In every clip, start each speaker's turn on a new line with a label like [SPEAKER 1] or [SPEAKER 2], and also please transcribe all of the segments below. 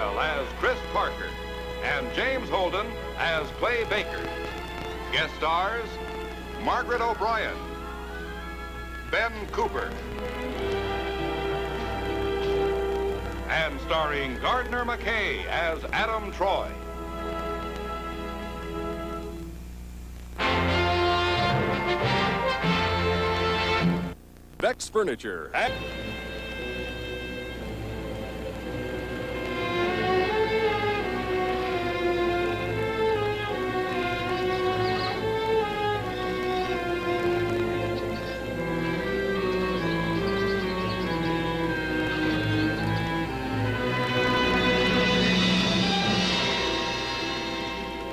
[SPEAKER 1] Doyle as Chris Parker and James Holden as Clay Baker. Guest stars, Margaret O'Brien, Ben Cooper, and starring Gardner McKay as Adam Troy.
[SPEAKER 2] Beck's Furniture.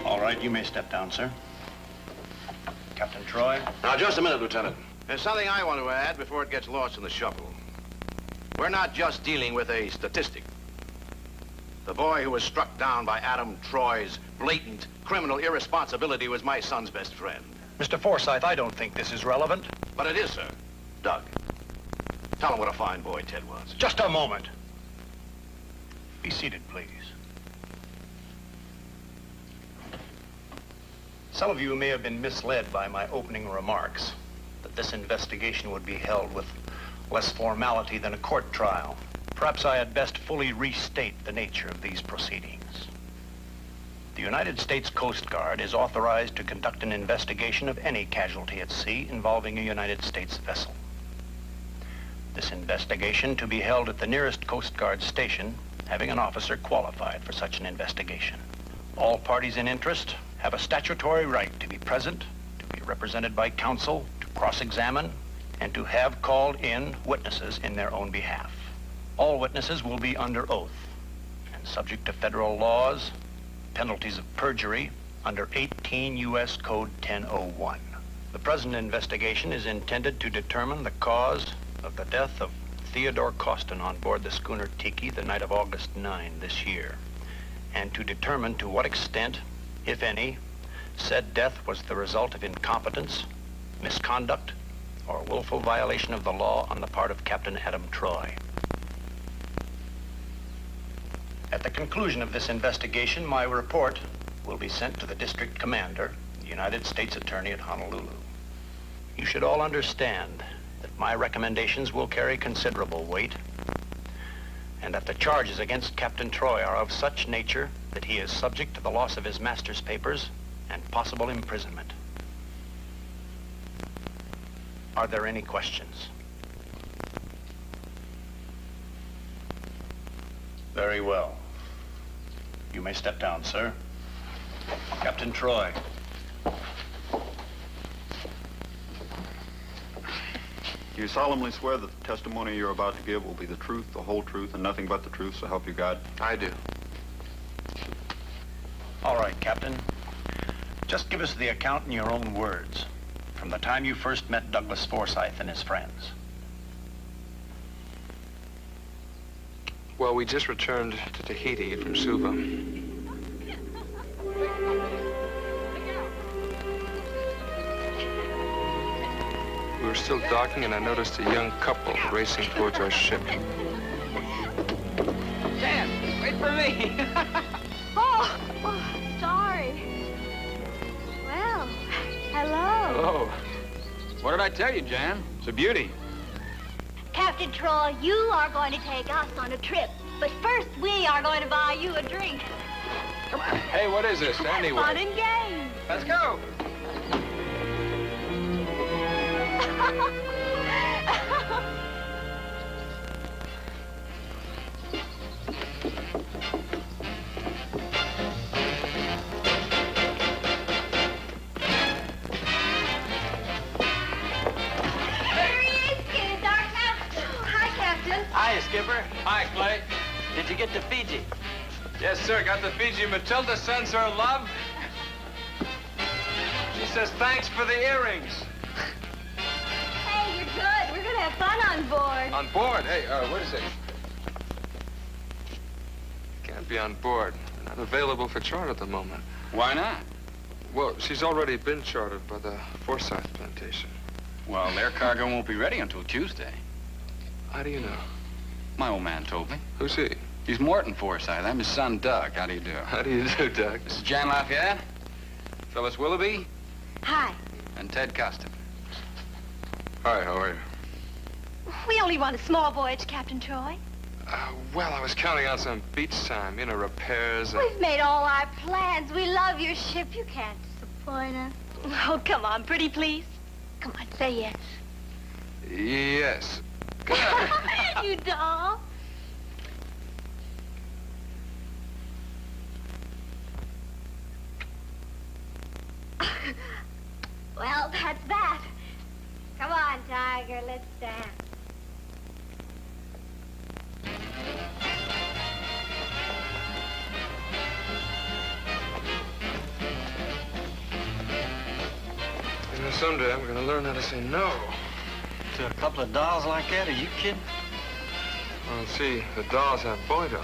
[SPEAKER 3] All right, you may step down, sir. Captain Troy.
[SPEAKER 4] Now, just a minute, Lieutenant.
[SPEAKER 5] There's something I want to add before it gets lost in the shuffle. We're not just dealing with a statistic. The boy who was struck down by Adam Troy's blatant criminal irresponsibility was my son's best friend.
[SPEAKER 3] Mr. Forsythe, I don't think this is relevant.
[SPEAKER 5] But it is, sir. Doug, tell him what a fine boy Ted was.
[SPEAKER 3] Just a moment. Be seated, please. Some of you may have been misled by my opening remarks that this investigation would be held with less formality than a court trial. Perhaps I had best fully restate the nature of these proceedings. The United States Coast Guard is authorized to conduct an investigation of any casualty at sea involving a United States vessel. This investigation to be held at the nearest Coast Guard station, having an officer qualified for such an investigation. All parties in interest have a statutory right to be present, to be represented by counsel, to cross-examine, and to have called in witnesses in their own behalf. All witnesses will be under oath and subject to federal laws, penalties of perjury under 18 U.S. Code 1001. The present investigation is intended to determine the cause of the death of Theodore Costin on board the schooner Tiki the night of August 9 this year, and to determine to what extent, if any, said death was the result of incompetence, misconduct, or willful violation of the law on the part of Captain Adam Troy. At the conclusion of this investigation, my report will be sent to the district commander, the United States Attorney at Honolulu. You should all understand that my recommendations will carry considerable weight, and that the charges against Captain Troy are of such nature that he is subject to the loss of his master's papers and possible imprisonment. Are there any questions? Very well. You may step down, sir. Captain Troy.
[SPEAKER 6] You solemnly swear that the testimony you're about to give will be the truth, the whole truth, and nothing but the truth, so help you God?
[SPEAKER 5] I do.
[SPEAKER 3] All right, Captain. Just give us the account in your own words, from the time you first met Douglas Forsythe and his friends.
[SPEAKER 7] Well, we just returned to Tahiti from Suva. We were still docking, and I noticed a young couple racing towards our ship.
[SPEAKER 8] Jan, wait for me.
[SPEAKER 9] Oh, sorry. Well, hello.
[SPEAKER 8] Hello. What did I tell you, Jan? It's a beauty.
[SPEAKER 9] Captain Troy, you are going to take us on a trip. But first, we are going to buy you a drink.
[SPEAKER 8] Come on. Hey, what is this, anyway?
[SPEAKER 9] Fun and games.
[SPEAKER 8] Let's go. Hi, Skipper. Hi, Clay. Did you get to Fiji? Yes, sir. Got to Fiji. Matilda sends her love. She says thanks for the earrings.
[SPEAKER 9] Hey, you're good. We're going to have fun on board.
[SPEAKER 7] On board? Hey, wait a second. Can't be on board. We're not available for charter at the moment.
[SPEAKER 8] Why not?
[SPEAKER 7] Well, she's already been chartered by the Forsythe plantation.
[SPEAKER 8] Well, their cargo won't be ready until Tuesday.
[SPEAKER 7] How do you know?
[SPEAKER 8] My old man told me.
[SPEAKER 7] Who's he?
[SPEAKER 2] He's Morton Forsythe. I'm his son, Doug. How do you do?
[SPEAKER 7] How do you do, Doug?
[SPEAKER 2] This is Jan Lafayette, Phyllis Willoughby,
[SPEAKER 9] Hi.
[SPEAKER 2] and Ted Costa.
[SPEAKER 7] Hi, how are you?
[SPEAKER 9] We only want a small voyage, Captain Troy.
[SPEAKER 7] Well, I was counting out some beach time, you know, repairs and...
[SPEAKER 9] We've made all our plans. We love your ship. You can't disappoint us. Oh, come on, pretty please. Come on, say yes.
[SPEAKER 7] Yes.
[SPEAKER 9] You doll. Well, that's that. Come on, Tiger, let's dance.
[SPEAKER 7] You know, someday I'm gonna learn how to say no.
[SPEAKER 3] To a couple of dolls like that? Are you kidding?
[SPEAKER 7] Well, see, the dolls have boy dolls.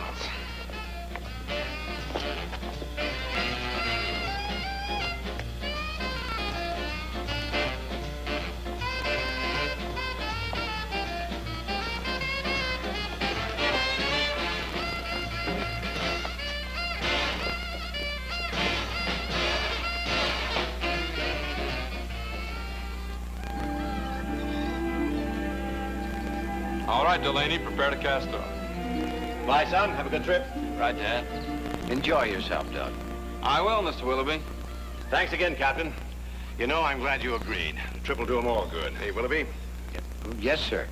[SPEAKER 8] All right, Delaney, prepare to cast off.
[SPEAKER 5] Bye, son. Have a good trip.
[SPEAKER 3] Right, Dad. Enjoy yourself, Doug.
[SPEAKER 2] I will, Mr. Willoughby.
[SPEAKER 5] Thanks again, Captain. You know, I'm glad you agreed. The trip will do them all good. Hey, Willoughby?
[SPEAKER 3] Yes, sir.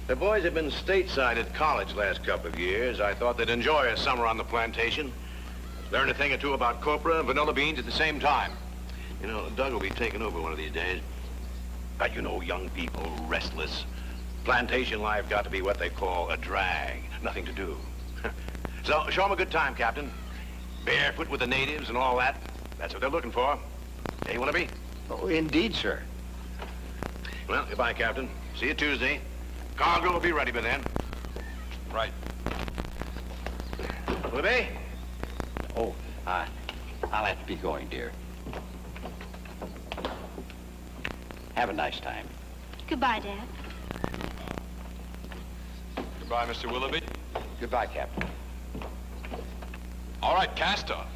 [SPEAKER 5] The boys have been stateside at college last couple of years. I thought they'd enjoy a summer on the plantation. Learn a thing or two about copra and vanilla beans at the same time. You know, Doug will be taking over one of these days. But you know, young people, restless. Plantation life got to be what they call a drag. Nothing to do. So, show them a good time, Captain. Barefoot with the natives and all that. That's what they're looking for. Hey, Willoughby?
[SPEAKER 3] Oh, indeed, sir.
[SPEAKER 5] Well, goodbye, Captain. See you Tuesday. Cargo will be ready by then.
[SPEAKER 8] Right.
[SPEAKER 5] Willoughby?
[SPEAKER 3] Oh, I'll have to be going, dear. Have a nice time.
[SPEAKER 9] Goodbye, Dad.
[SPEAKER 8] Goodbye, Mr. Willoughby.
[SPEAKER 3] Goodbye, Captain.
[SPEAKER 8] All right, cast off.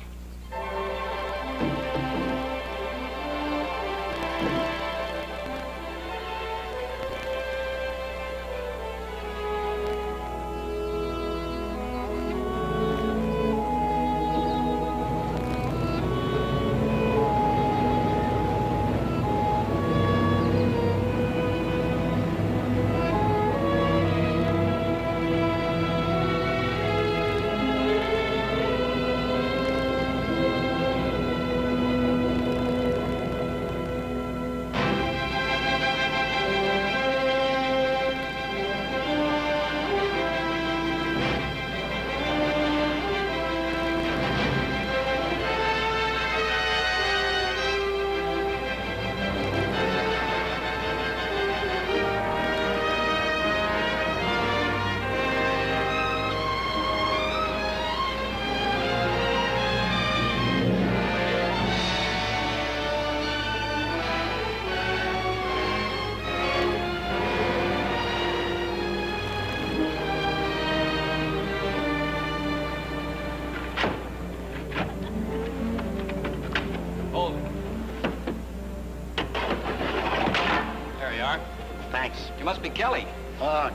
[SPEAKER 2] You must be Kelly.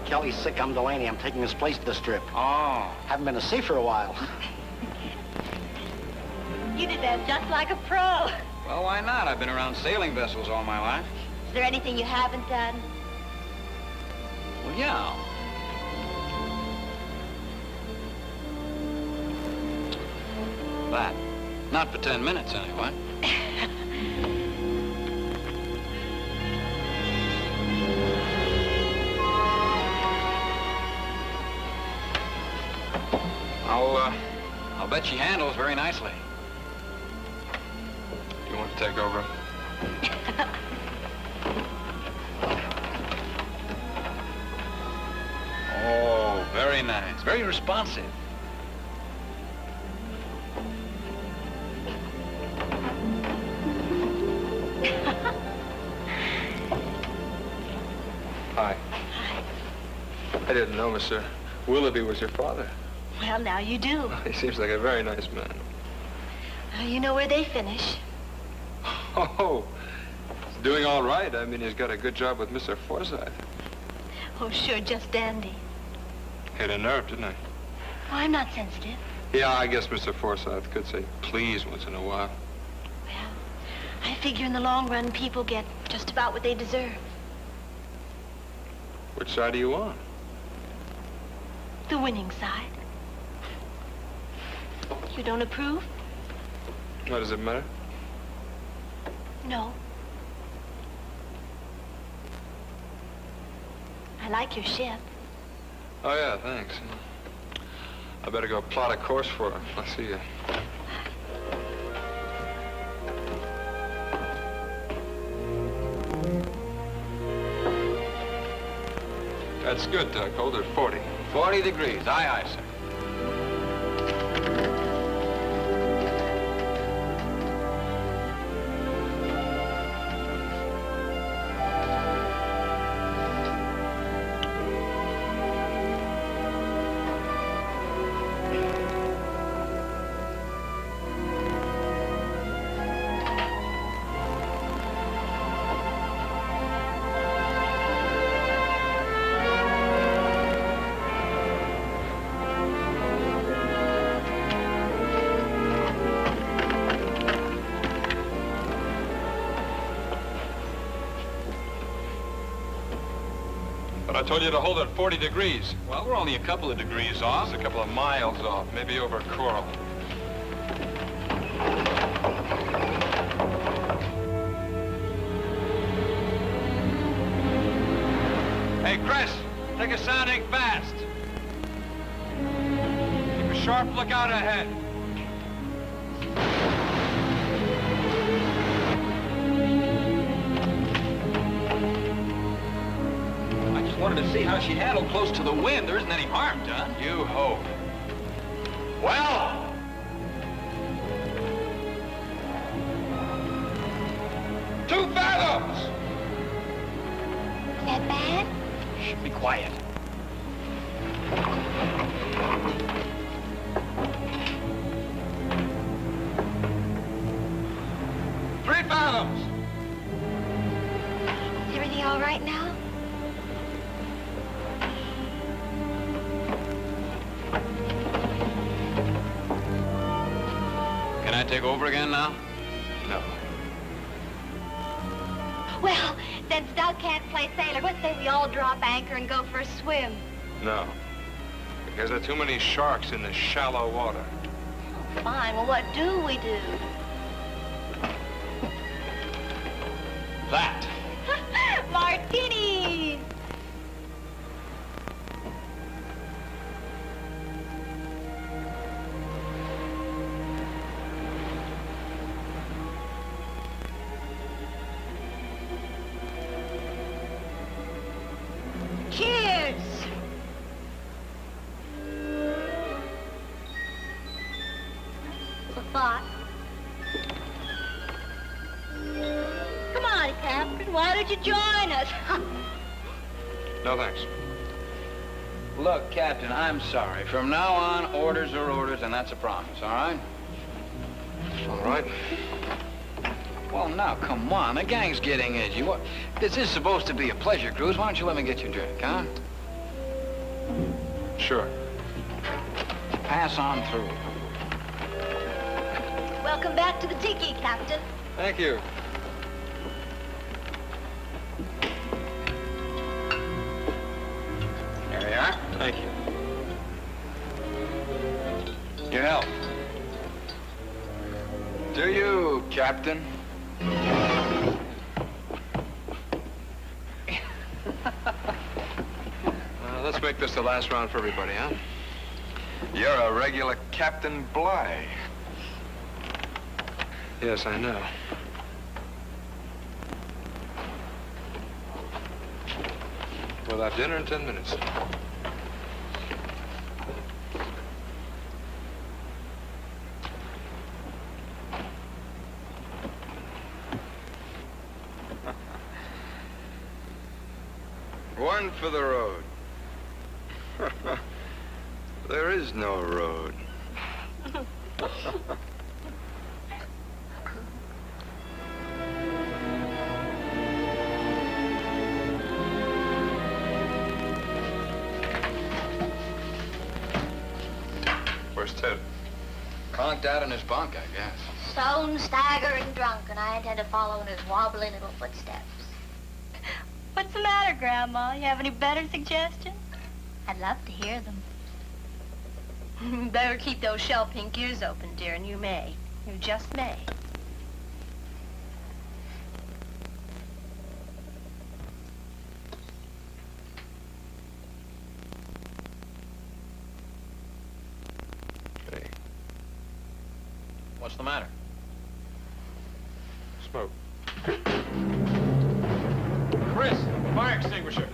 [SPEAKER 4] Kelly's sick. I'm Delaney. I'm taking his place this trip.
[SPEAKER 2] Oh.
[SPEAKER 4] Haven't been to sea for a while.
[SPEAKER 9] You did that just like a pro.
[SPEAKER 2] Well, why not? I've been around sailing vessels all my life.
[SPEAKER 9] Is there anything you haven't done?
[SPEAKER 2] Well, yeah. That. Not for 10 minutes, anyway. I'll bet she handles very nicely.
[SPEAKER 7] You want to take over?
[SPEAKER 2] Oh, very nice. Very responsive.
[SPEAKER 7] Hi. I didn't know Mr. Willoughby was your father.
[SPEAKER 9] Well, now you do.
[SPEAKER 7] He seems like a very nice man.
[SPEAKER 9] You know where they finish.
[SPEAKER 7] Oh, he's doing all right. I mean, he's got a good job with Mr. Forsythe.
[SPEAKER 9] Oh, sure, just dandy.
[SPEAKER 7] Hit a nerve, didn't I?
[SPEAKER 9] Oh, I'm not sensitive.
[SPEAKER 7] Yeah, I guess Mr. Forsythe could say please once in a while.
[SPEAKER 9] Well, I figure in the long run, people get just about what they deserve.
[SPEAKER 7] Which side are you on?
[SPEAKER 9] The winning side. You don't approve?
[SPEAKER 7] What does it matter?
[SPEAKER 9] No. I like your ship.
[SPEAKER 7] Oh, yeah, thanks. I better go plot a course for her. I'll see you. That's good, Doug. Hold her 40.
[SPEAKER 2] 40 degrees. Aye, aye, sir.
[SPEAKER 7] I told you to hold it 40 degrees.
[SPEAKER 2] Well, we're only a couple of degrees off.
[SPEAKER 7] It's a couple of miles off, maybe over coral.
[SPEAKER 8] Hey, Chris, take a sounding fast. Keep a sharp lookout ahead.
[SPEAKER 2] Wanted to see how she handled close to the wind. There isn't any harm done.
[SPEAKER 8] You hope. Well,
[SPEAKER 7] 2 fathoms!
[SPEAKER 9] Is that bad?
[SPEAKER 2] Shh, be quiet.
[SPEAKER 8] Three fathoms.
[SPEAKER 9] Is everything all right now?
[SPEAKER 2] Can I take over again now?
[SPEAKER 7] No.
[SPEAKER 9] Well, since Doug can't play sailor, what say we all drop anchor and go for a swim?
[SPEAKER 7] No. Because there are too many sharks in the shallow water.
[SPEAKER 9] Fine, well, what do we do?
[SPEAKER 2] That.
[SPEAKER 9] Martinis! Cheers! What's that? Come on, Captain. Why don't you join us?
[SPEAKER 7] No, thanks.
[SPEAKER 2] Look, Captain, I'm sorry. From now on, orders are orders, and that's a promise, all right?
[SPEAKER 7] All right.
[SPEAKER 2] Well, now, come on. The gang's getting edgy. What? This is supposed to be a pleasure cruise. Why don't you let me get you a drink, huh?
[SPEAKER 7] Sure.
[SPEAKER 2] Pass on through.
[SPEAKER 9] Welcome back to the tiki, Captain.
[SPEAKER 7] Thank you.
[SPEAKER 2] There you are.
[SPEAKER 7] Thank you.
[SPEAKER 2] Your health. To you, Captain.
[SPEAKER 7] Let's make this the last round for everybody, huh?
[SPEAKER 10] You're a regular Captain Bligh.
[SPEAKER 7] Yes, I know. We'll have dinner in 10 minutes.
[SPEAKER 10] One for the road. There is no road. Where's Ted?
[SPEAKER 2] Conked out in his bunk, I guess.
[SPEAKER 9] Stone, staggering drunk, and I intend to follow in his wobbly little footsteps.
[SPEAKER 11] What's the matter, Grandma? You have any better suggestions?
[SPEAKER 9] I'd love to hear them.
[SPEAKER 11] Better keep those shell pink ears open, dear, and you may. You just may.
[SPEAKER 10] Hey,
[SPEAKER 2] What's the matter?
[SPEAKER 10] smoke.
[SPEAKER 8] Chris, fire extinguisher.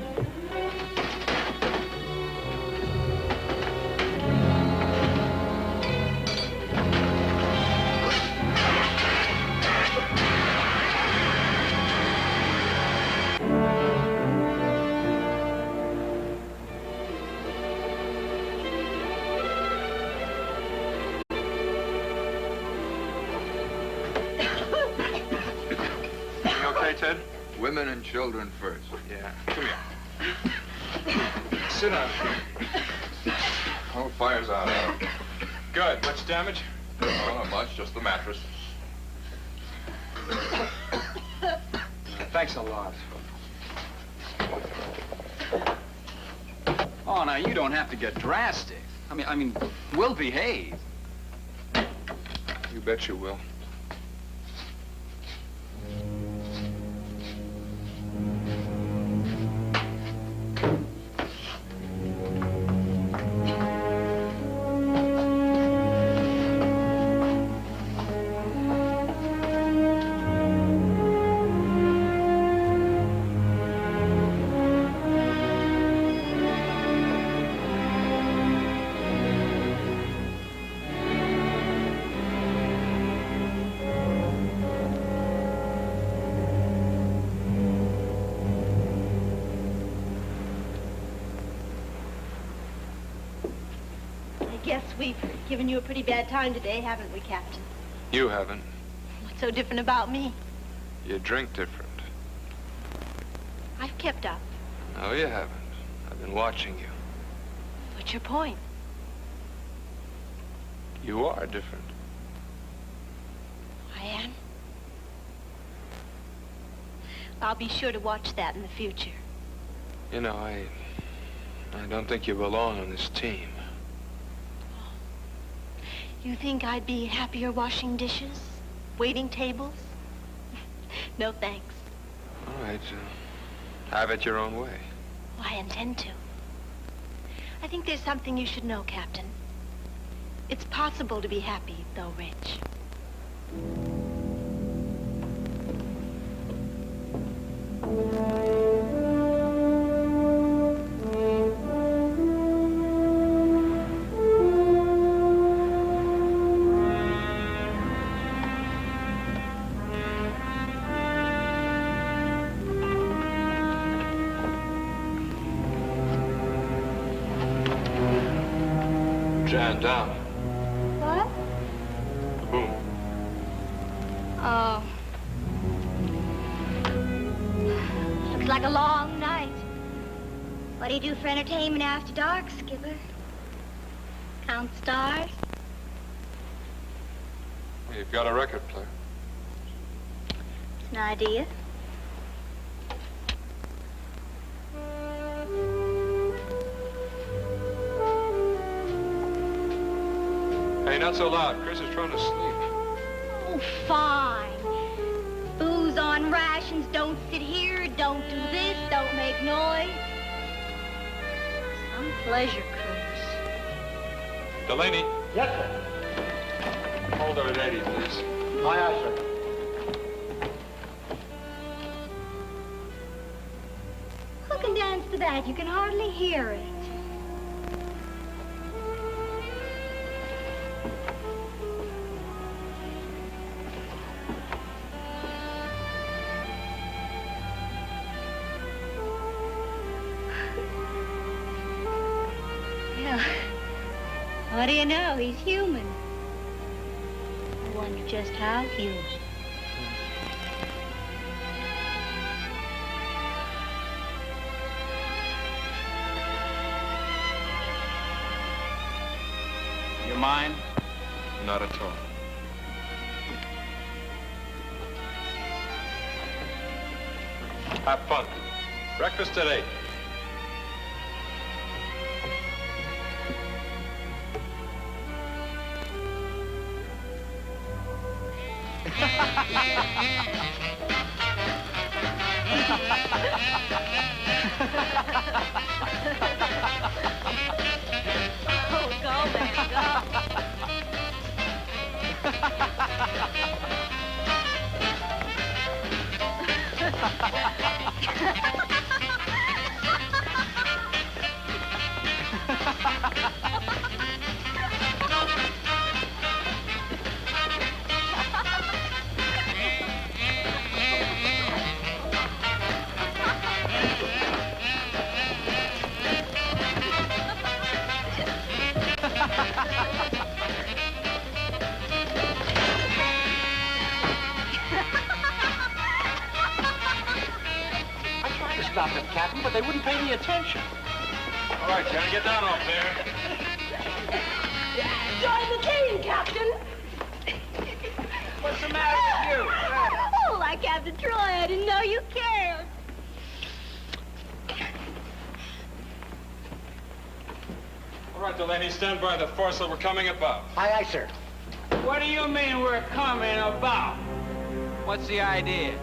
[SPEAKER 10] You okay, Ted?
[SPEAKER 7] Women and children first.
[SPEAKER 10] Yeah. Come here.
[SPEAKER 7] Sit down. Oh, fire's out.
[SPEAKER 8] Good. Much damage?
[SPEAKER 7] Oh, not much, just the mattress.
[SPEAKER 2] Thanks a lot. Oh, now, you don't have to get drastic. I mean, we'll behave.
[SPEAKER 7] You bet you will.
[SPEAKER 11] I guess we've given you a pretty bad time today, haven't we, Captain?
[SPEAKER 7] You haven't.
[SPEAKER 11] What's so different about me?
[SPEAKER 7] You drink different.
[SPEAKER 11] I've kept up.
[SPEAKER 7] No, you haven't. I've been watching you.
[SPEAKER 11] What's your point?
[SPEAKER 7] You are different.
[SPEAKER 11] I am? I'll be sure to watch that in the future.
[SPEAKER 7] You know, I don't think you belong on this team.
[SPEAKER 11] You think I'd be happier washing dishes? Waiting tables? No thanks.
[SPEAKER 7] All right, have it your own way.
[SPEAKER 11] Well, I intend to. I think there's something you should know, Captain. It's possible to be happy, though rich.
[SPEAKER 7] Jan, down.
[SPEAKER 9] What?
[SPEAKER 7] Boom.
[SPEAKER 9] Oh. Looks like a long night. What do you do for entertainment after dark, Skipper? Count stars?
[SPEAKER 7] You've got a record player.
[SPEAKER 9] An idea?
[SPEAKER 7] Hey, not so loud. Chris is trying to sleep.
[SPEAKER 9] Oh, fine. Booze on rations, don't sit here, don't do this, don't make noise. Some pleasure cruise.
[SPEAKER 7] Delaney,
[SPEAKER 4] Yes, sir.
[SPEAKER 7] hold her at 80, please.
[SPEAKER 4] Aye, aye, sir.
[SPEAKER 9] Who can dance to that? You can hardly hear it. What do you know? He's human. I wonder just how human.
[SPEAKER 2] You mind?
[SPEAKER 7] Not at all. Have fun. Breakfast at 8.
[SPEAKER 11] Oh, go, man, go.
[SPEAKER 8] Stop them, Captain, but they wouldn't pay any attention.
[SPEAKER 7] All right, Johnny, get down off there.
[SPEAKER 11] Join the team, Captain.
[SPEAKER 8] What's the matter with you?
[SPEAKER 9] Oh, like Captain Troy, I didn't know you cared.
[SPEAKER 7] All right, Delaney, stand by. The Forsyth we're coming about.
[SPEAKER 8] Aye, aye, sir.
[SPEAKER 2] What do you mean we're coming about? What's the idea?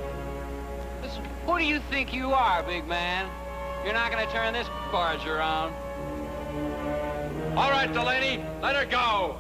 [SPEAKER 2] Listen, who do you think you are, big man? You're not gonna turn this barge around.
[SPEAKER 7] All right, Delaney, let her go.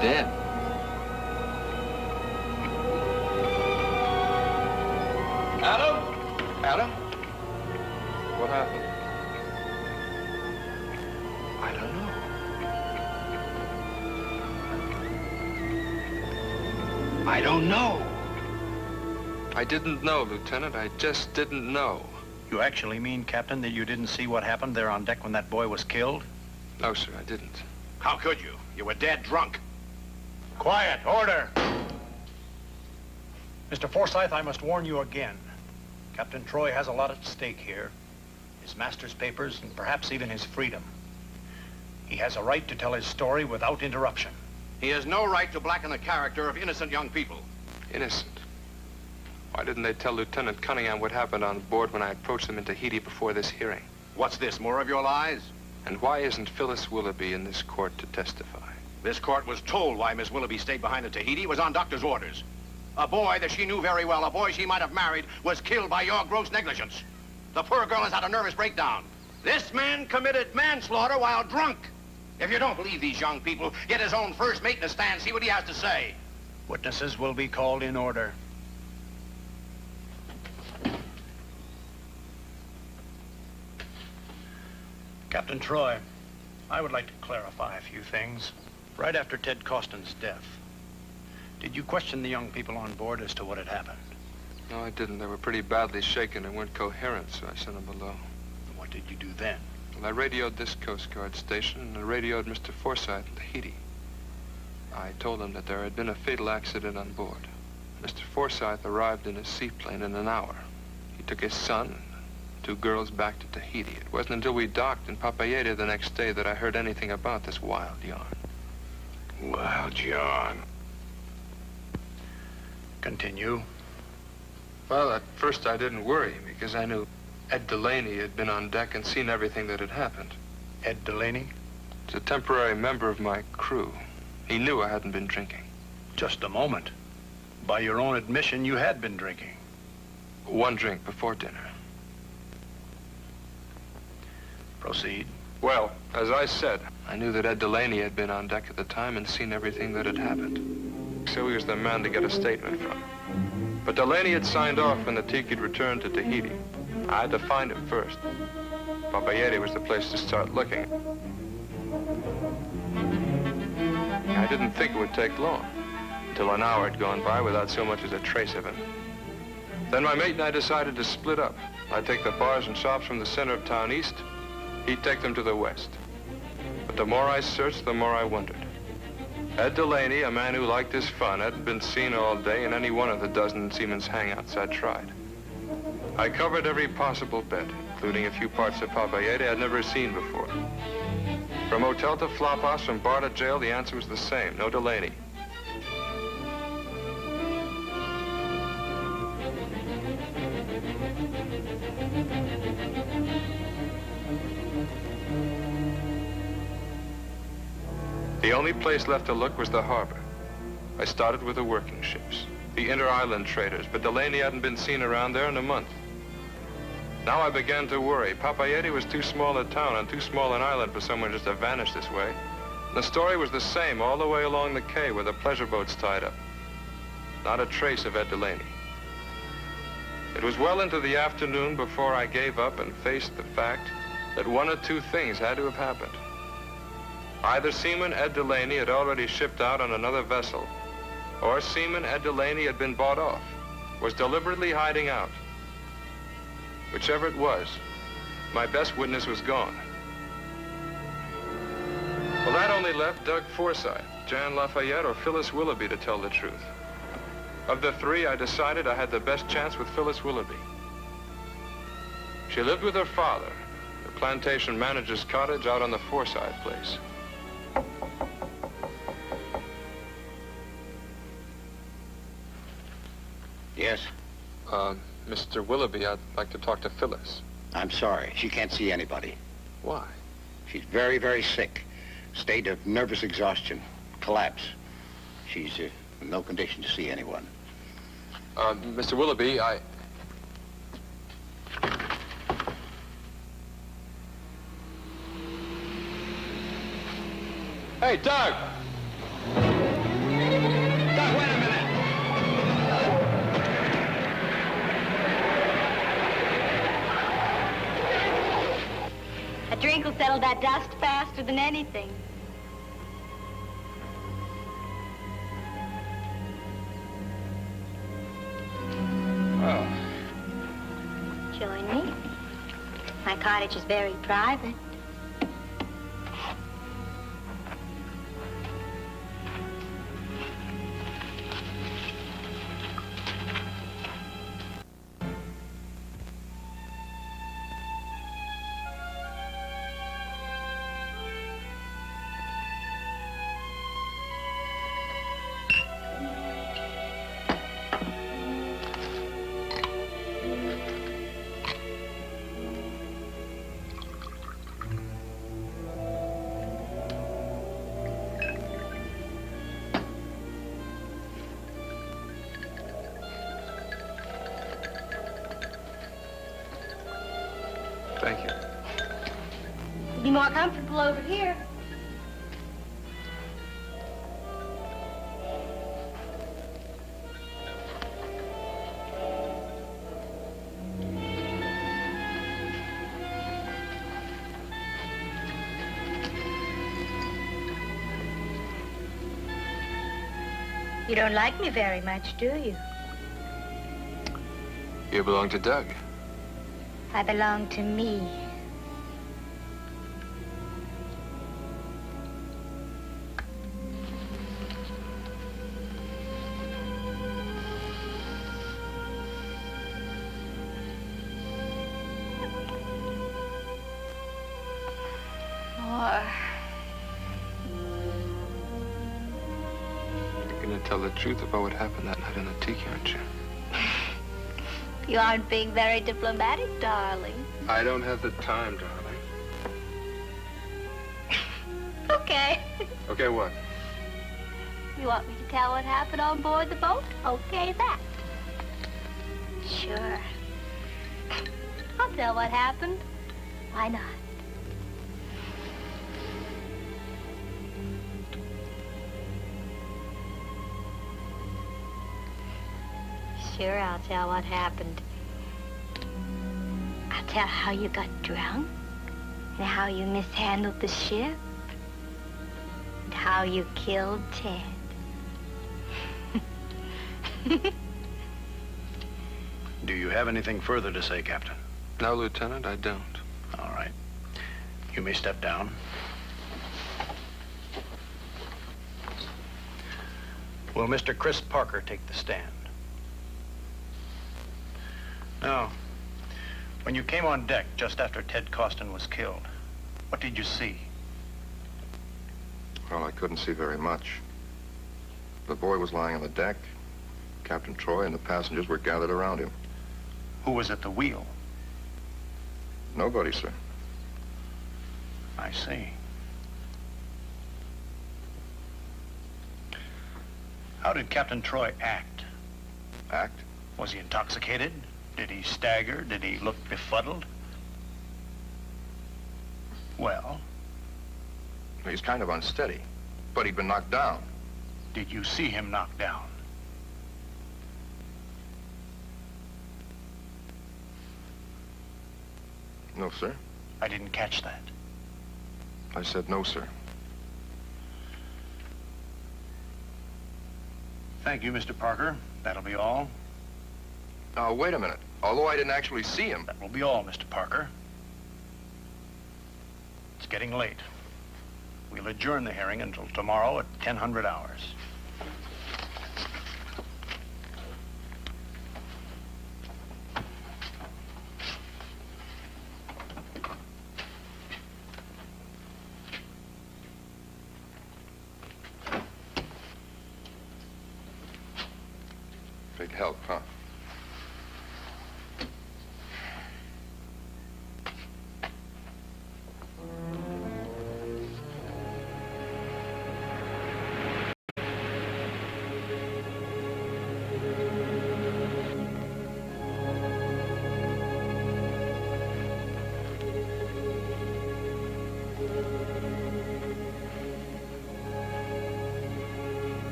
[SPEAKER 2] Dead.
[SPEAKER 7] Adam?
[SPEAKER 2] Adam?
[SPEAKER 7] What happened?
[SPEAKER 2] I don't know. I don't know.
[SPEAKER 7] I didn't know, Lieutenant. I just didn't know.
[SPEAKER 3] You actually mean, Captain, that you didn't see what happened there on deck when that boy was killed?
[SPEAKER 7] No, sir, I didn't.
[SPEAKER 5] How could you? You were dead drunk.
[SPEAKER 3] Quiet, order. Mr. Forsyth, I must warn you again. Captain Troy has a lot at stake here. His master's papers and perhaps even his freedom. He has a right to tell his story without interruption.
[SPEAKER 5] He has no right to blacken the character of innocent young people.
[SPEAKER 7] Innocent? Why didn't they tell Lieutenant Cunningham what happened on board when I approached them in Tahiti before this hearing?
[SPEAKER 5] What's this, more of your lies?
[SPEAKER 7] And why isn't Phyllis Willoughby in this court to testify?
[SPEAKER 5] This court was told why Miss Willoughby stayed behind at Tahiti. It was on doctor's orders. A boy that she knew very well, a boy she might have married, was killed by your gross negligence. The poor girl has had a nervous breakdown. This man committed manslaughter while drunk. If you don't believe these young people, get his own first mate in the stand, see what he has to say.
[SPEAKER 3] Witnesses will be called in order. Captain Troy, I would like to clarify a few things. Right after Ted Costin's death, did you question the young people on board as to what had happened?
[SPEAKER 7] No, I didn't. They were pretty badly shaken and weren't coherent, so I sent them below.
[SPEAKER 3] And what did you do then?
[SPEAKER 7] Well, I radioed this Coast Guard station and I radioed Mr. Forsyth in Tahiti. I told him that there had been a fatal accident on board. Mr. Forsyth arrived in his seaplane in an hour. He took his son and 2 girls back to Tahiti. It wasn't until we docked in Papayete the next day that I heard anything about this wild yarn.
[SPEAKER 5] Wild yarn.
[SPEAKER 3] Continue.
[SPEAKER 7] Well, at first I didn't worry because I knew Ed Delaney had been on deck and seen everything that had happened.
[SPEAKER 3] Ed Delaney?
[SPEAKER 7] He's a temporary member of my crew. He knew I hadn't been drinking.
[SPEAKER 3] Just a moment. By your own admission, you had been drinking.
[SPEAKER 7] One drink before dinner.
[SPEAKER 3] Proceed.
[SPEAKER 7] Well, as I said, I knew that Ed Delaney had been on deck at the time and seen everything that had happened. So he was the man to get a statement from. But Delaney had signed off when the Tiki had returned to Tahiti. I had to find him first. Papayete was the place to start looking. I didn't think it would take long, until an hour had gone by without so much as a trace of him. Then my mate and I decided to split up. I'd take the bars and shops from the center of town east. He'd take them to the west. But the more I searched, the more I wondered. Ed Delaney, a man who liked his fun, hadn't been seen all day in any one of the dozen seamen's hangouts I'd tried. I covered every possible bed, including a few parts of Papayete I'd never seen before. From hotel to flop house, from bar to jail, the answer was the same. No Delaney. The only place left to look was the harbor. I started with the working ships, the inter-island traders, but Delaney hadn't been seen around there in a month. Now I began to worry. Papayete was too small a town and too small an island for someone just to vanish this way. The story was the same all the way along the quay where the pleasure boats tied up. Not a trace of Ed Delaney. It was well into the afternoon before I gave up and faced the fact that one of two things had to have happened. Either Seaman Ed Delaney had already shipped out on another vessel, or Seaman Ed Delaney had been bought off, was deliberately hiding out. Whichever it was, my best witness was gone. Well, that only left Doug Forsythe, Jan Lafayette, or Phyllis Willoughby to tell the truth. Of the three, I decided I had the best chance with Phyllis Willoughby. She lived with her father, the plantation manager's cottage out on the Forsythe place.
[SPEAKER 12] Yes?
[SPEAKER 7] Mr. Willoughby, I'd like to talk to Phyllis.
[SPEAKER 12] I'm sorry. She can't see anybody.
[SPEAKER 7] Why?
[SPEAKER 12] She's very, very sick. State of nervous exhaustion. Collapse. She's in no condition to see anyone.
[SPEAKER 7] Mr. Willoughby, Hey, Doug! Doug, wait a minute!
[SPEAKER 9] A drink will settle that dust faster than anything.
[SPEAKER 7] Well,
[SPEAKER 9] Join me. My cottage is very private.
[SPEAKER 7] thank you.
[SPEAKER 9] It'll be more comfortable over here. You don't like me very much, do you?
[SPEAKER 7] You belong to Doug.
[SPEAKER 9] I belong to me.
[SPEAKER 7] You're gonna tell the truth about what happened that night on the tiki, aren't you?
[SPEAKER 9] You aren't being very diplomatic, darling.
[SPEAKER 7] I don't have the time, darling.
[SPEAKER 9] Okay.
[SPEAKER 7] Okay, what?
[SPEAKER 9] You want me to tell what happened on board the boat? Okay, that. Sure. I'll tell what happened. Why not? Sure, I'll tell what happened. I'll tell how you got drunk, and how you mishandled the ship, and how you killed Ted.
[SPEAKER 3] Do you have anything further to say, Captain?
[SPEAKER 7] No, Lieutenant, I don't.
[SPEAKER 3] All right. You may step down. Will Mr. Chris Parker take the stand? Now, when you came on deck just after Ted Costin was killed, what did you see?
[SPEAKER 10] Well, I couldn't see very much. The boy was lying on the deck. Captain Troy and the passengers were gathered around him.
[SPEAKER 3] Who was at the wheel?
[SPEAKER 10] Nobody, sir.
[SPEAKER 3] I see. How did Captain Troy act?
[SPEAKER 10] Act?
[SPEAKER 3] Was he intoxicated? Did he stagger? Did he look befuddled? Well?
[SPEAKER 10] He's kind of unsteady, but he'd been knocked down.
[SPEAKER 3] Did you see him knocked down?
[SPEAKER 10] No, sir.
[SPEAKER 3] I didn't catch that.
[SPEAKER 10] I said no, sir.
[SPEAKER 3] Thank you, Mr. Parker. That'll be all.
[SPEAKER 10] Now, wait a minute. Although I didn't actually see him...
[SPEAKER 3] That will be all, Mr. Parker. It's getting late. We'll adjourn the hearing until tomorrow at 1000 hours.
[SPEAKER 10] Big help, huh?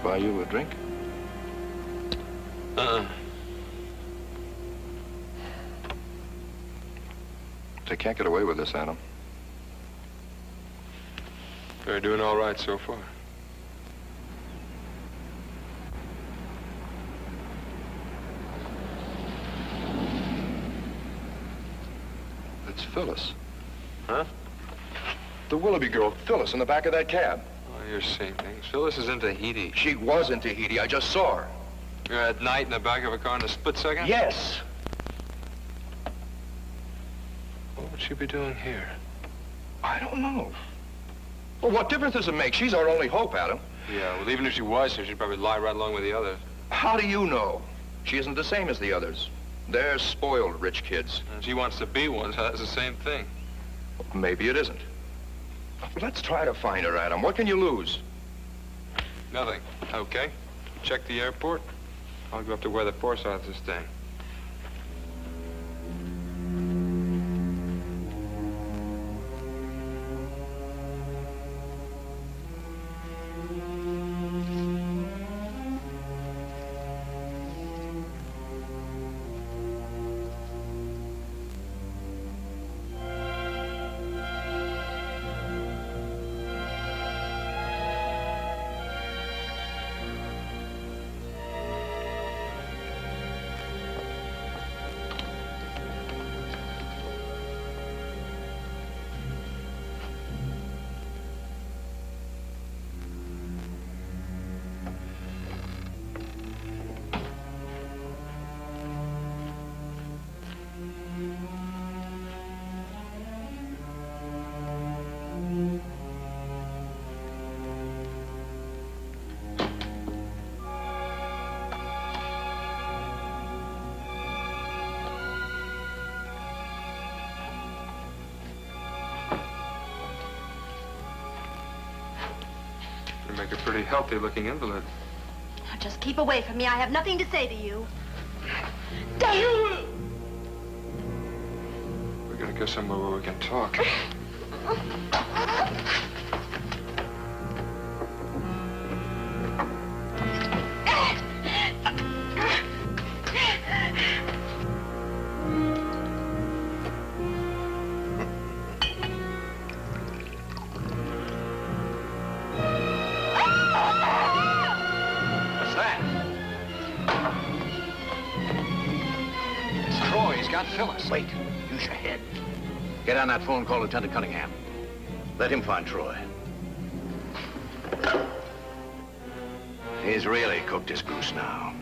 [SPEAKER 10] Buy you a drink? They can't get away with this, Adam.
[SPEAKER 7] They're doing all right so far.
[SPEAKER 10] It's Phyllis.
[SPEAKER 7] Huh?
[SPEAKER 10] The Willoughby girl, Phyllis, in the back of that cab.
[SPEAKER 7] Oh, you're seeing things. Phyllis is in Tahiti.
[SPEAKER 10] She was in Tahiti. I just saw her.
[SPEAKER 7] You're at night in the back of a car in a split second?
[SPEAKER 3] Yes.
[SPEAKER 7] What would she be doing here?
[SPEAKER 10] I don't know. Well, what difference does it make? She's our only hope, Adam.
[SPEAKER 7] Yeah, well, even if she was here, she'd probably lie right along with the others.
[SPEAKER 10] How do you know? She isn't the same as the others. They're spoiled rich kids.
[SPEAKER 7] And she wants to be one, so that's the same thing.
[SPEAKER 10] Maybe it isn't. Let's try to find her, Adam. What can you lose?
[SPEAKER 7] Nothing. Okay. Check the airport. I'll go up to where the Forsyths are staying. a pretty healthy-looking invalid.
[SPEAKER 11] Now, just keep away from me. I have nothing to say to you.
[SPEAKER 7] We're gonna go somewhere where we can talk.
[SPEAKER 3] Phyllis. Wait. Use your head. Get on that phone, call Lieutenant Cunningham. Let him find Troy. He's really cooked his goose now.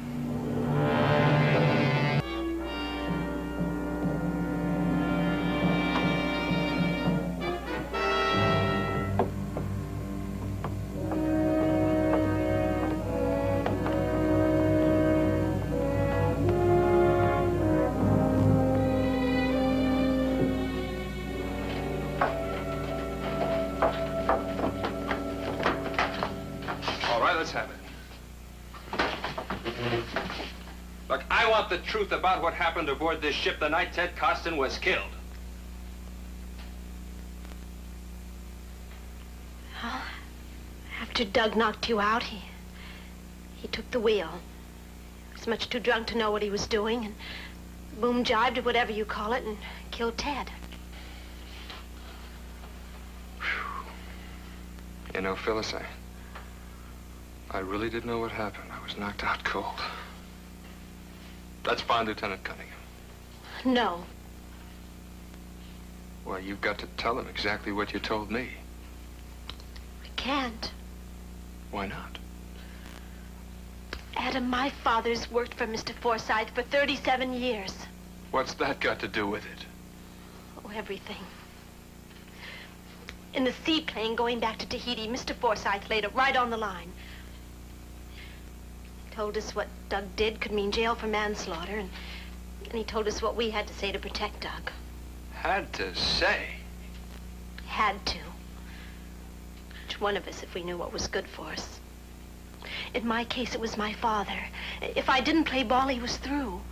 [SPEAKER 8] The truth about what happened aboard this ship the night Ted Costin was killed.
[SPEAKER 11] Well, after Doug knocked you out, he took the wheel. He was much too drunk to know what he was doing, and boom jibed, or whatever you call it, and killed Ted.
[SPEAKER 7] You know, Phyllis, I really didn't know what happened. I was knocked out cold. Let's find Lieutenant Cunningham.
[SPEAKER 11] No.
[SPEAKER 7] Well, you've got to tell him exactly what you told me.
[SPEAKER 11] I can't.
[SPEAKER 7] Why not?
[SPEAKER 11] Adam, my father's worked for Mr. Forsythe for 37 years.
[SPEAKER 7] What's that got to do with it?
[SPEAKER 11] Oh, everything. In the seaplane going back to Tahiti, Mr. Forsythe laid it right on the line. Told us what Doug did could mean jail for manslaughter, and he told us what we had to say to protect Doug.
[SPEAKER 7] Had to say?
[SPEAKER 11] Had to. Each one of us, if we knew what was good for us. In my case, it was my father. If I didn't play ball, he was through.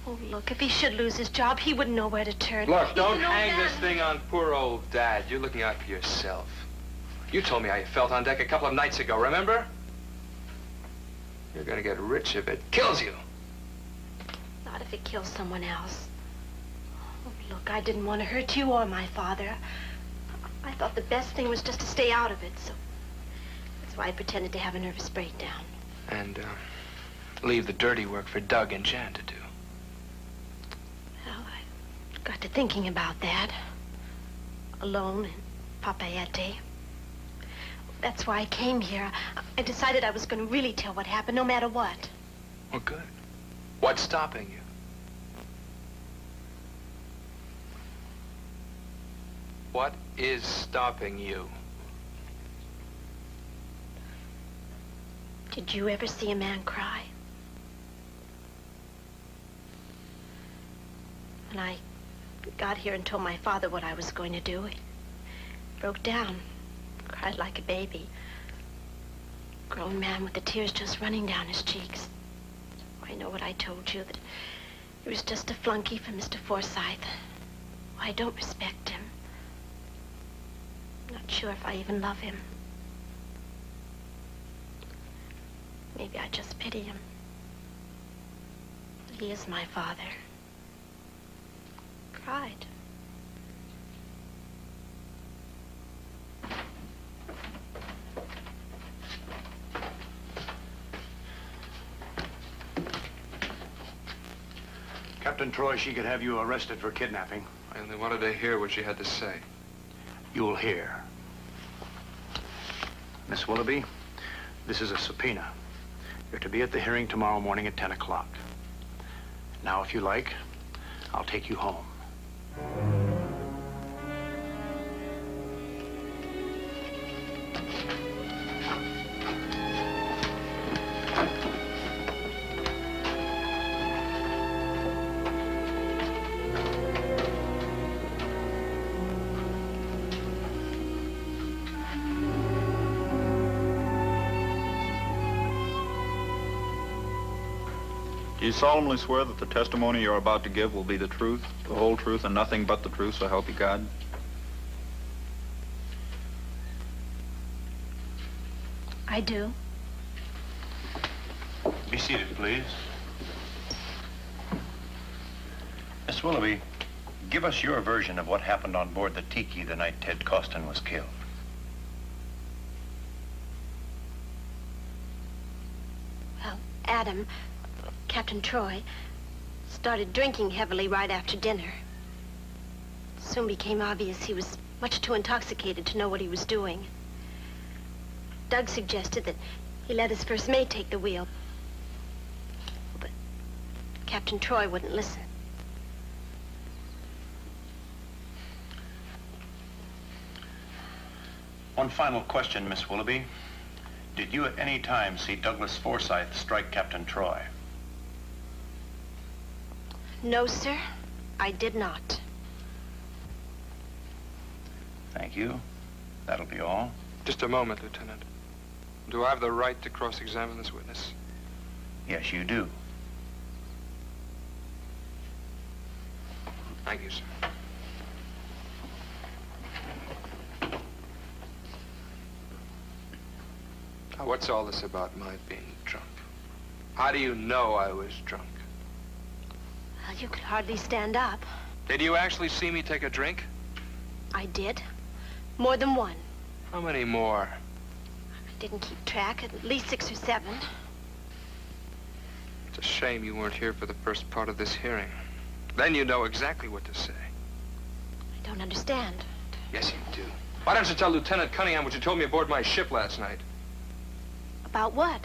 [SPEAKER 11] Oh, look, if he should lose his job, he wouldn't know where to turn.
[SPEAKER 7] Look, don't hang this thing on poor old Dad. You're looking out for yourself. You told me how you felt on deck a couple of nights ago, remember? You're gonna get rich if it kills you.
[SPEAKER 11] Not if it kills someone else. Oh, look, I didn't want to hurt you or my father. I thought the best thing was just to stay out of it, so that's why I pretended to have a nervous breakdown.
[SPEAKER 7] And, leave the dirty work for Doug and Jan to do.
[SPEAKER 11] Well, I got to thinking about that. Alone in Papayete. That's why I came here. I decided I was going to really tell what happened, no matter what.
[SPEAKER 7] Well, good. What's stopping you? What is stopping you?
[SPEAKER 11] Did you ever see a man cry? When I got here and told my father what I was going to do, he broke down. Cried like a baby. Grown man with the tears just running down his cheeks. I know what I told you, that he was just a flunky for Mr. Forsythe. I don't respect him. Not sure if I even love him. Maybe I just pity him. But he is my father. Cried.
[SPEAKER 3] Captain Troy, she could have you arrested for kidnapping.
[SPEAKER 7] I only wanted to hear what she had to say.
[SPEAKER 3] You'll hear. Miss Willoughby, this is a subpoena. You're to be at the hearing tomorrow morning at 10 o'clock. Now, if you like, I'll take you home.
[SPEAKER 6] Do you solemnly swear that the testimony you're about to give will be the truth, the whole truth, and nothing but the truth, so help you God?
[SPEAKER 11] I do.
[SPEAKER 3] Be seated, please. Miss Willoughby, give us your version of what happened on board the Tiki the night Ted Costin was killed.
[SPEAKER 11] Well, Adam, Captain Troy, started drinking heavily right after dinner. It soon became obvious he was much too intoxicated to know what he was doing. Doug suggested that he let his first mate take the wheel. But Captain Troy wouldn't listen.
[SPEAKER 3] One final question, Miss Willoughby. Did you at any time see Douglas Forsythe strike Captain Troy?
[SPEAKER 11] No, sir, I did not.
[SPEAKER 3] Thank you. That'll be all.
[SPEAKER 7] Just a moment, Lieutenant. Do I have the right to cross-examine this witness?
[SPEAKER 3] Yes, you do.
[SPEAKER 7] Thank you, sir. Now, what's all this about my being drunk? How do you know I was drunk?
[SPEAKER 11] Well, you could hardly stand up.
[SPEAKER 7] Did you actually see me take a drink?
[SPEAKER 11] I did. More than one.
[SPEAKER 7] How many more?
[SPEAKER 11] I didn't keep track. At least 6 or 7.
[SPEAKER 7] It's a shame you weren't here for the first part of this hearing. Then you know exactly what to say.
[SPEAKER 11] I don't understand.
[SPEAKER 7] Yes, you do. Why don't you tell Lieutenant Cunningham what you told me aboard my ship last night?
[SPEAKER 11] About what?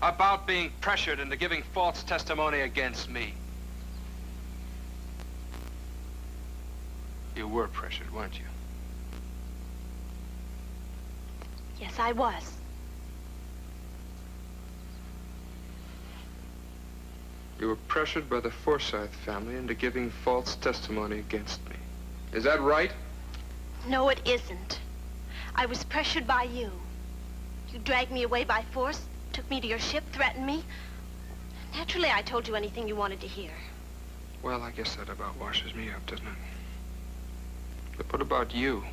[SPEAKER 7] About being pressured into giving false testimony against me. You were pressured, weren't you?
[SPEAKER 11] Yes, I was.
[SPEAKER 7] You were pressured by the Forsythe family into giving false testimony against me. Is that right?
[SPEAKER 11] No, it isn't. I was pressured by you. You dragged me away by force, took me to your ship, threatened me. Naturally, I told you anything you wanted to hear.
[SPEAKER 7] Well, I guess that about washes me up, doesn't it? But what about you?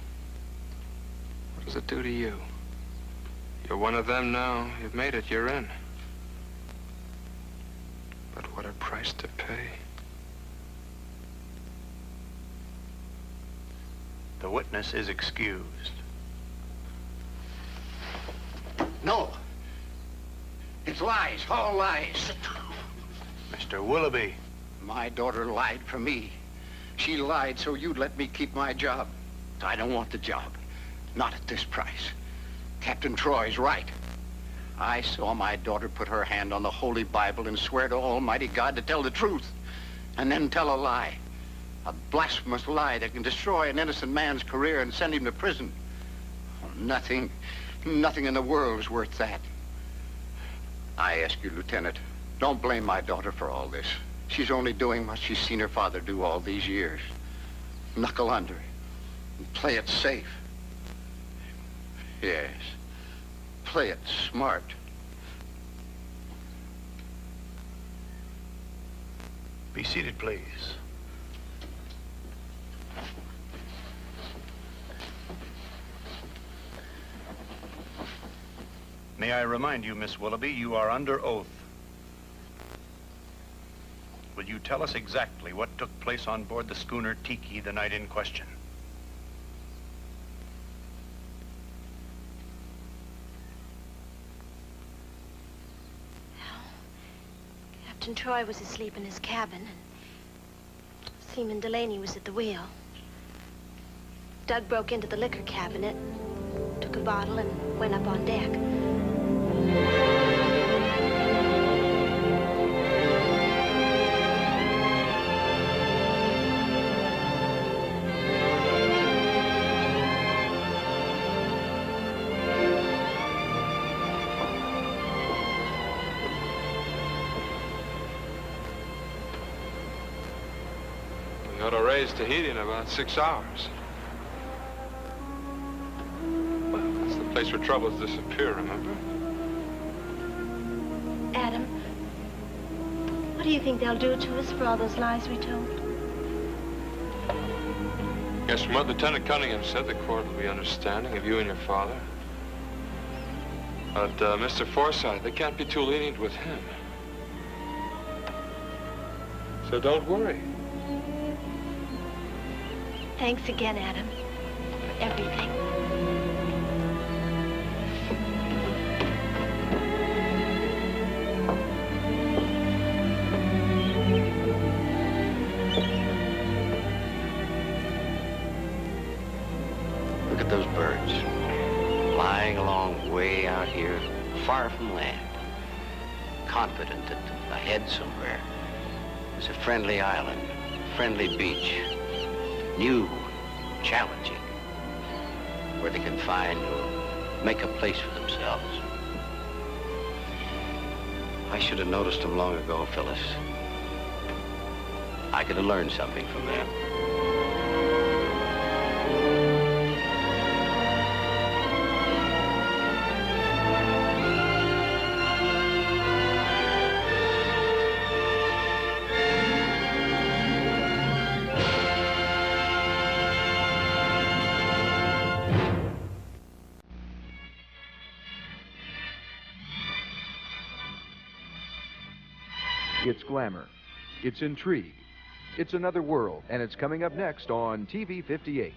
[SPEAKER 7] What does it do to you? You're one of them now. You've made it. You're in. But what a price to pay.
[SPEAKER 3] The witness is excused.
[SPEAKER 12] No. It's lies, all lies.
[SPEAKER 3] Mr. Willoughby.
[SPEAKER 12] My daughter lied for me. She lied so you'd let me keep my job. I don't want the job. Not at this price. Captain Troy's right. I saw my daughter put her hand on the Holy Bible and swear to Almighty God to tell the truth, and then tell a lie. A blasphemous lie that can destroy an innocent man's career and send him to prison. Nothing in the world is worth that. I ask you, Lieutenant, don't blame my daughter for all this. She's only doing what she's seen her father do all these years. Knuckle under and play it safe. Yes, play it smart.
[SPEAKER 3] Be seated, please. May I remind you, Miss Willoughby, you are under oath. Will you tell us exactly what took place on board the schooner Tiki the night in question?
[SPEAKER 11] Well, Captain Troy was asleep in his cabin, and Seaman Delaney was at the wheel. Doug broke into the liquor cabinet, took a bottle, and went up on deck.
[SPEAKER 7] We ought to raise Tahiti in about 6 hours. Well, that's the place where troubles disappear, remember?
[SPEAKER 11] Adam, what do you think they'll do to us for all those lies we told?
[SPEAKER 7] Yes, from what Lieutenant Cunningham said, the court will be understanding of you and your father. But, Mr. Forsythe, they can't be too lenient with him. So don't worry.
[SPEAKER 11] Thanks again, Adam, for everything.
[SPEAKER 12] Look at those birds, flying along way out here, far from land, confident that ahead somewhere is a friendly island, friendly beach, new, challenging, where they can find or make a place for themselves. I should have noticed them long ago, Phyllis. I could have learned something from them.
[SPEAKER 13] It's glamour, it's intrigue, it's another world, and it's coming up next on TV 58.